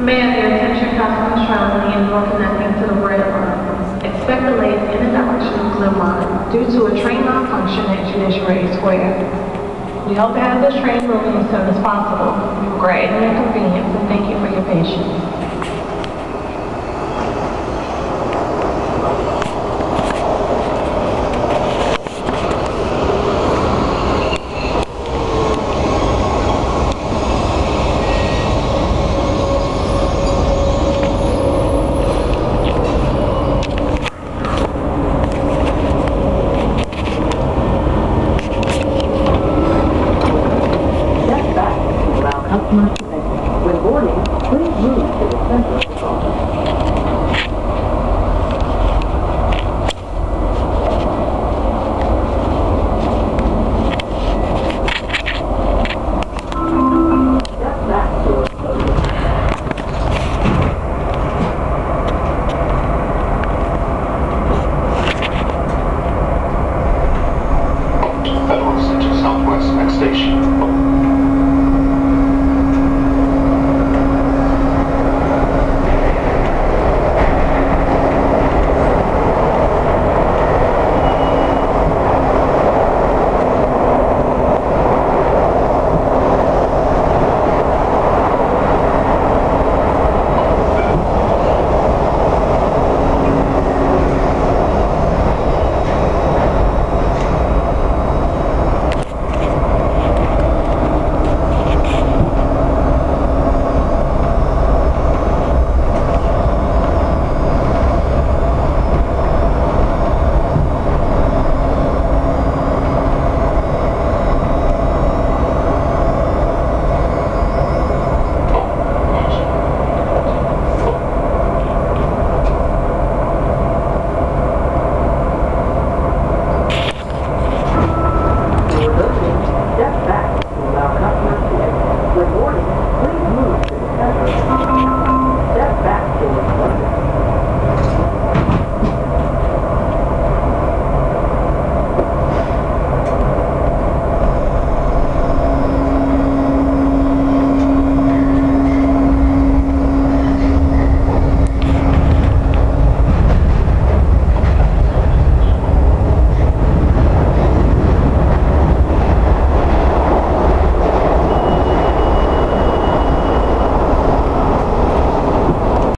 May I have your attention, customers traveling in or connecting to the red line. Expect delays in the direction of Blue Line due to a train malfunction at Judiciary Square. We hope to have this train moving as soon as possible. We regret any inconvenience and thank you for your patience.